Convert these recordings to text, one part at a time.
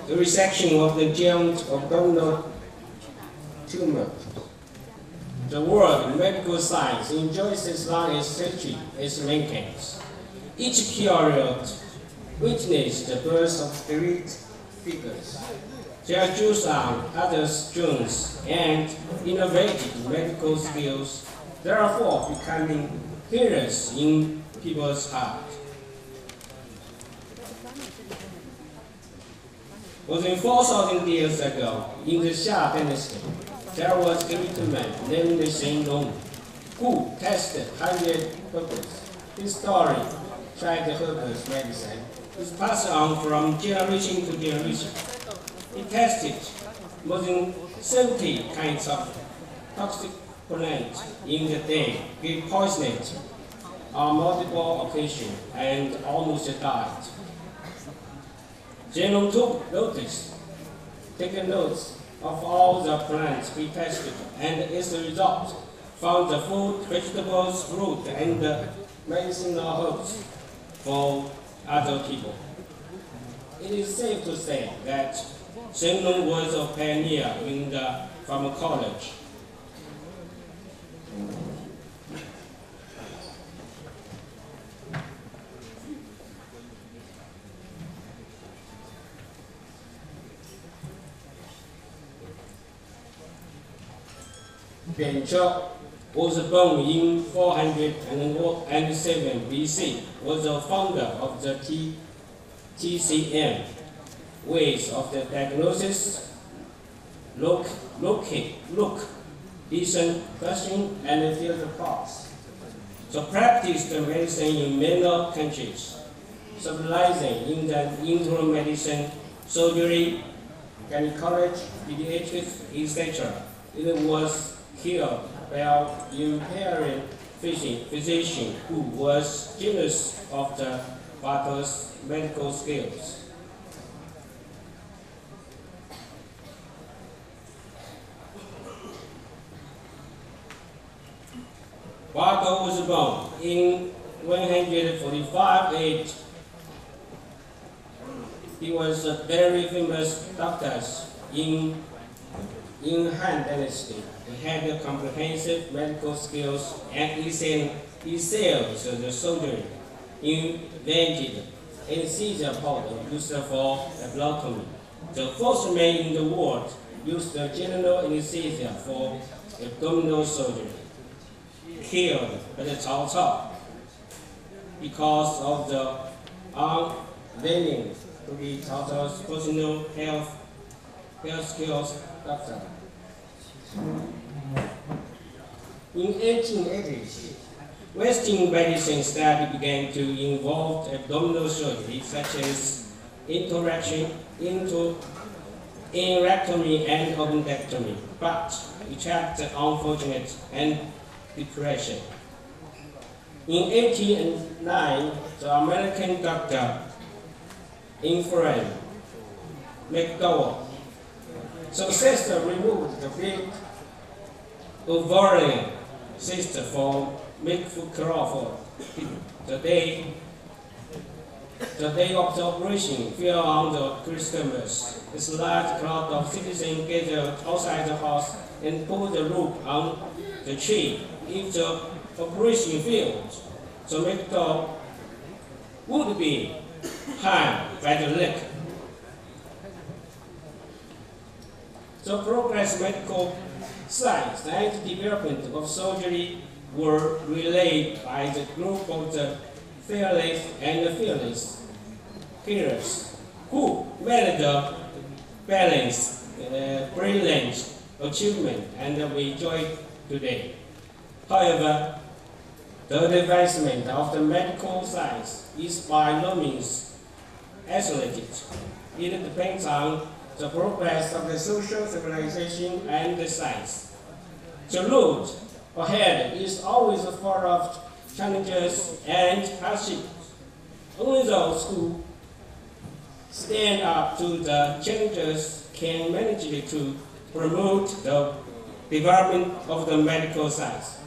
the resection of the giant abdominal tumor. The world in medical science enjoys as long as history is maintains. Each period witnessed the birth of great figures. Their Jews on others' Jews and innovative medical skills, therefore becoming heroes in people's heart. More than 4,000 years ago, in the Xia dynasty, there was a great man named Shenlong who tested 100 herbs. His story, tried herbs medicine, is passed on from generation to generation. He tested more than 70 kinds of toxic plants in the day. He poisoned on multiple occasions and almost died. Shenlong took notice, taken notes of all the plants he tested, and as a result, found the food, vegetables, fruit, and medicinal herbs for other people. It is safe to say that Shenlong was a pioneer in the pharmacology. Bianzhou was born in 407 BC, was the founder of the TCM, ways of the diagnosis, look, listen, question, and feel the pulse. So practiced medicine in many countries, specializing in the internal medicine, surgery, gynecology, pediatrics, etc. It was killed by an imperial physician who was jealous of the father's medical skills. Barker was born in 145 AD. He was a very famous doctor in Han Dynasty. He had comprehensive medical skills and excelled the surgery. Invented anesthesia powder used for abdominal. The first man in the world used the general anesthesia for abdominal surgery. Killed by the Cao Cao because of the unwilling to be Cao Cao's personal health skills doctor. In 1880s, Western medicine study began to involve abdominal surgery such as enrectomy and appendectomy, but it had unfortunate and depression. In 1809, the American doctor Ephraim McDowell successfully removed the big ovarian cyst from Crawford. The day of the operation fell on the customers. A large crowd of citizens gathered outside the house and pulled the rope on the tree. If the operation failed, the medical would be hanged by the leg. The progress medical science and development of surgery were relayed by the group of the fearless and fearless heroes who made the balance, brilliant achievement, and we enjoy today. However, the advancement of the medical science is by no means isolated. It depends on the progress of the social civilization and the science. The road ahead is always full of challenges and hardships. Only those who stand up to the challenges can manage to promote the development of the medical science.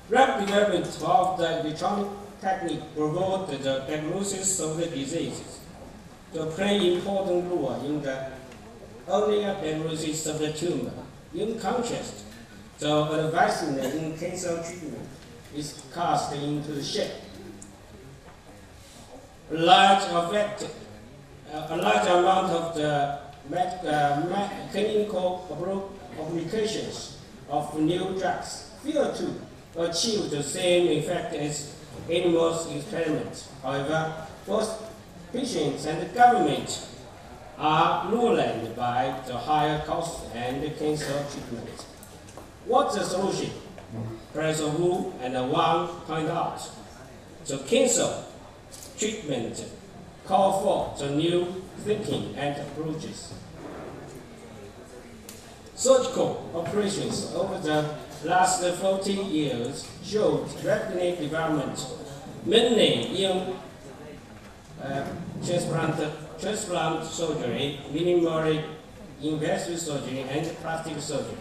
Rapid development of the electronic technique promote the diagnosis of the diseases. to play important role in the earlier diagnosis of the tumor. In contrast, the advancement in cancer treatment is cast into the shape. A large amount of the clinical applications of new drugs fail to achieve the same effect as animal experiments. However, both patients and the government are ruined by the higher cost and the cancer treatment. What's the solution? Professor Wu and Wang point out, the cancer treatment call for the new thinking and approaches. Surgical operations over the last 40 years showed rapid development, mainly in transplant surgery, minimally invasive surgery, and plastic surgery.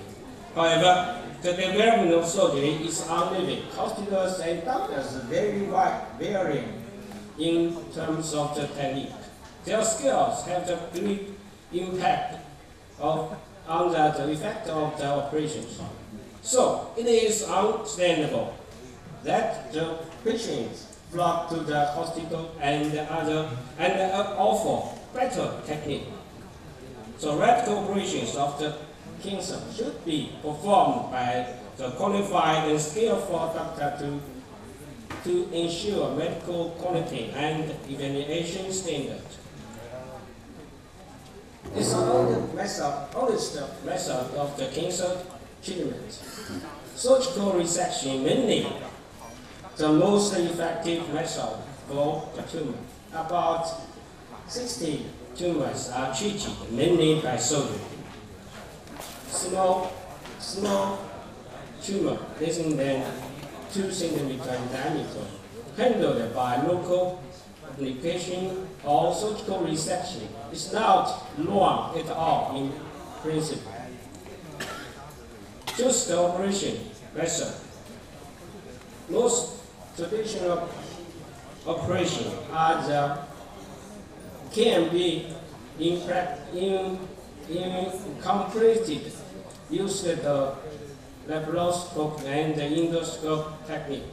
However, the development of surgery is uneven. Hospitals and doctors vary in terms of the technique. Their skills have a great impact on the effect of the operations. So it is understandable that the patients flock to the hospital and offer better technique. So radical operations of the cancer should be performed by the qualified and skillful doctor to ensure medical quality and evaluation standard. It's only method of the cancer treatment. Surgical resection mainly the most effective method for the tumor. About 60 tumors are treated mainly by surgery. Small tumor less than 2 cm in diameter, handled by local application or surgical resection, is not wrong at all in principle. Choose the operation method. Most traditional operations can be completed using the laparoscope and the endoscope technique.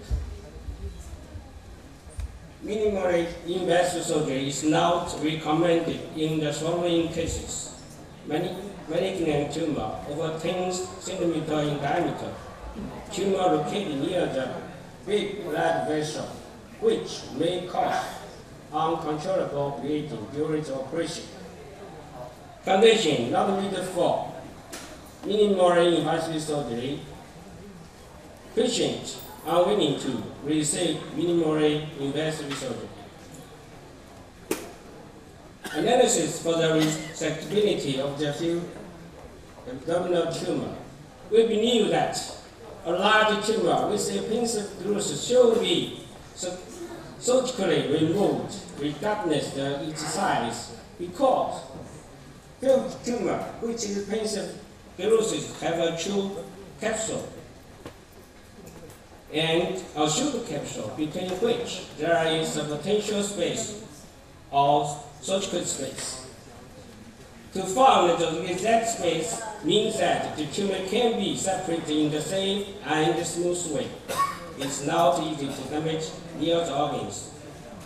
Minimally invasive surgery is not recommended in the following cases. Malignant tumor over 10 cm in diameter, tumor located near the big blood vessel, which may cause uncontrollable bleeding during the operation. Condition not needed for minimally invasive surgery. Patients are willing to receive minimally invasive surgery. Analysis for the resectability of the few abdominal tumor. We believe that a large tumor with a pensive growth should be surgically removed regardless of its size, because few tumor which is pensive growth have a true capsule and a short capsule between which there is a potential space or surgical space. To find the exact space means that the tumor can be separated in the safe and smooth way. It's not easy to damage near the organs.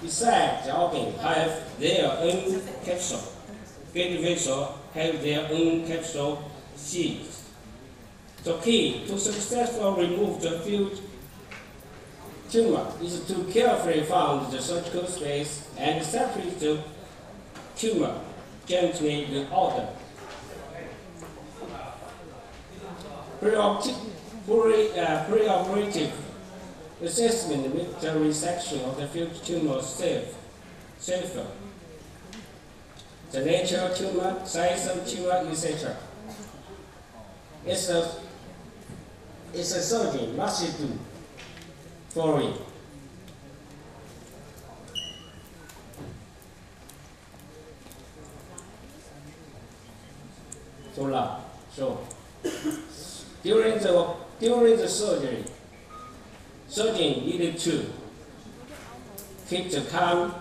Besides, the organs have their own capsule. Blood vessels have their own capsule sheaths. The key to successfully remove the filled tumor is to carefully find the surgical space and separate the tumor gently in order. Preoperative assessment makes the resection of the filled tumor safer. The nature of tumor, size of tumor, etc. It's a surgeon must do following. So during the surgery, surgeon needed to keep the calm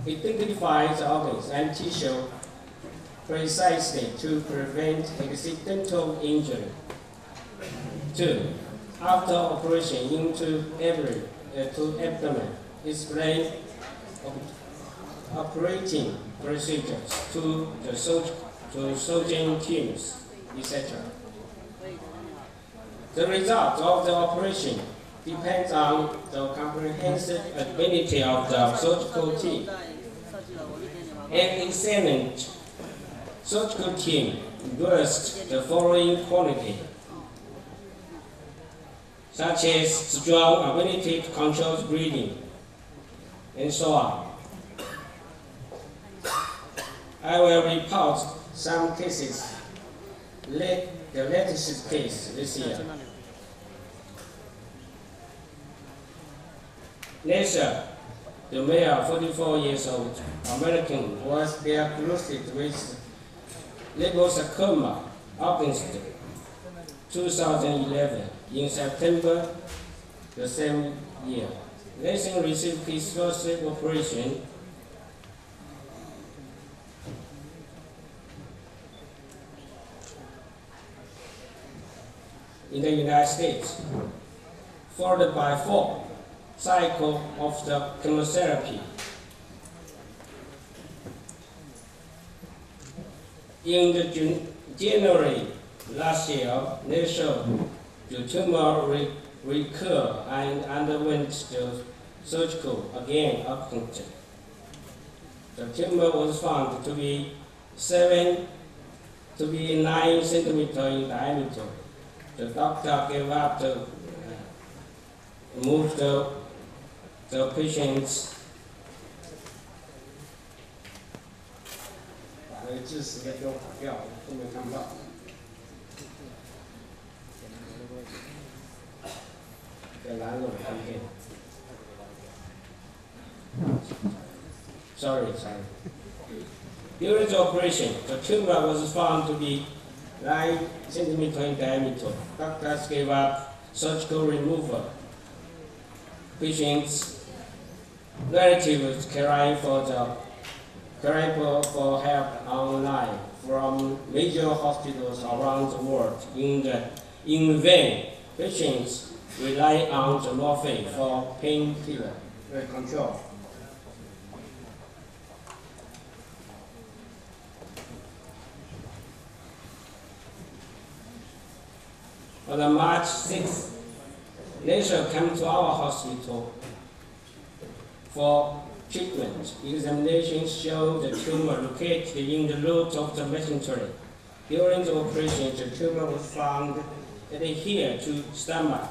identifies the organs and tissue precisely to prevent accidental injury. 2. After operation into abdomen, explain operating procedures to the surgeon teams, etc. The result of the operation depends on the comprehensive ability of the surgical team. An excellent surgical team boasts the following quality, such as strong ability to control breathing, and so on. I will report some cases, the latest case this year. Later, the male, 44 years old, American, was diagnosed with liposarcoma August 2011. In September the same year, Nathan received his first operation in the United States, followed by 4 cycles of the chemotherapy. In the January last year, they showed the tumor recurred and underwent the surgical operation. The tumor was found to be 9 centimeters in diameter. The doctor gave up to move the patient's Sorry. During the operation, the tumor was found to be 9 centimeters in diameter. Doctors gave up surgical removal. Patients' relatives crying for help online from major hospitals around the world. In vain, patients rely on the morphine for painkiller control. On March 6th, Nature came to our hospital for treatment. Examinations showed the tumor located in the root of the mesentery. During the operation, the tumor was found adhered to stomach,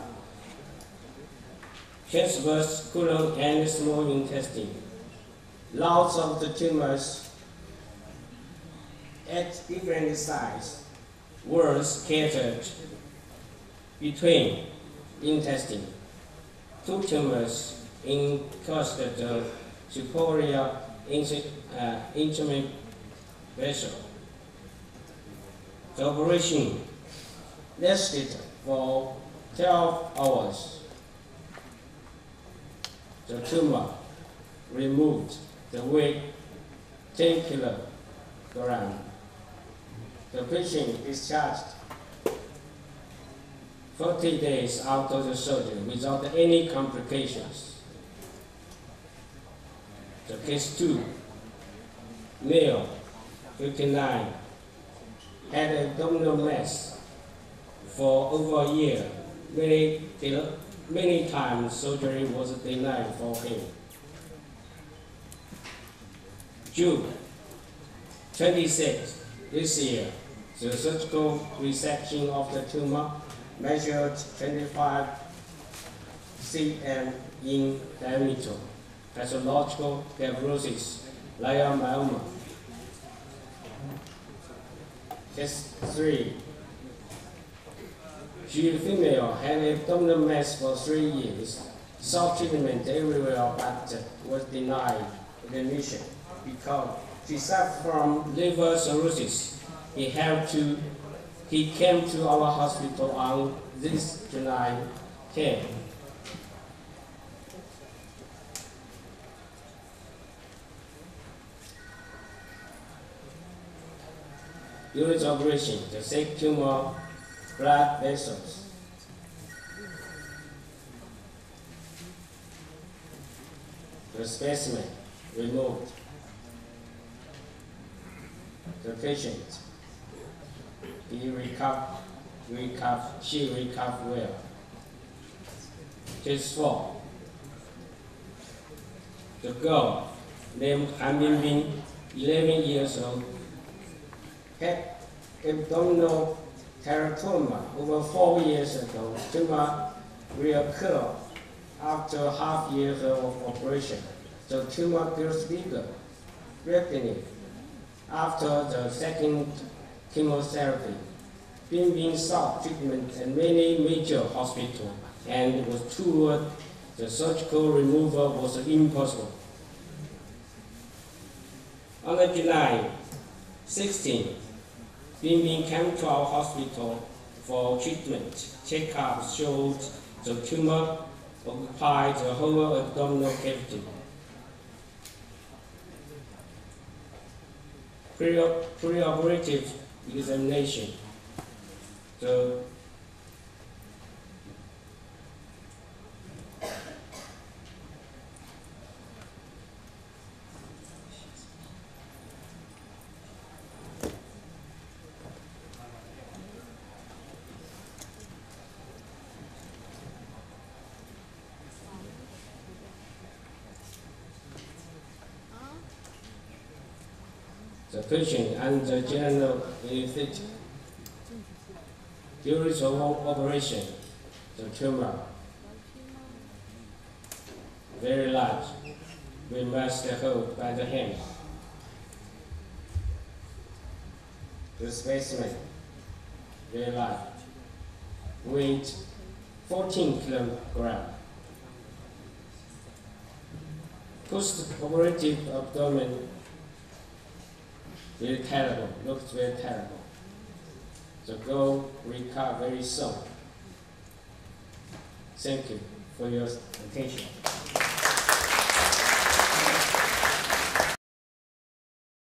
transverse colon, and small intestine. Lots of the tumors at different sizes were scattered between intestine. 2 tumors encrusted the superior intimate vessel. The operation lasted for 12 hours. The tumor removed. The weight 10 kilograms. The patient discharged 40 days after the surgery without any complications. The case 2, male, 59, had abdominal mass for over a year. Many times surgery was denied for him. June 26 this year, the surgical resection of the tumor measured 25 cm in diameter. Pathological diagnosis, leiomyoma. Case 3. She female had abdominal mass for 3 years. Sought treatment everywhere but was denied remission because she suffered from liver cirrhosis. He came to our hospital on this July 10. During the operation, the sick tumor blood vessels. The specimen removed. The patient, she recovered well. Case 4. The girl, named Han Bingbing, 11 years old, had abdominal teratoma over 4 years ago. Tumor reoccurred after half year of operation. The tumor grows bigger rapidly after the second chemotherapy. Bingbing sought treatment at many major hospitals and was told the surgical removal was impossible. On July 16, Bingbing came to our hospital for treatment. Checkup showed the tumor occupied the whole abdominal cavity. Preoperative examination. The patient under general anesthesia. During the operation, the tumor very large. We must hold by the hand. The specimen very large. Weight 14 kilograms. Post-operative abdomen very terrible, looks very terrible. The girl recover very soon. Thank you for your attention.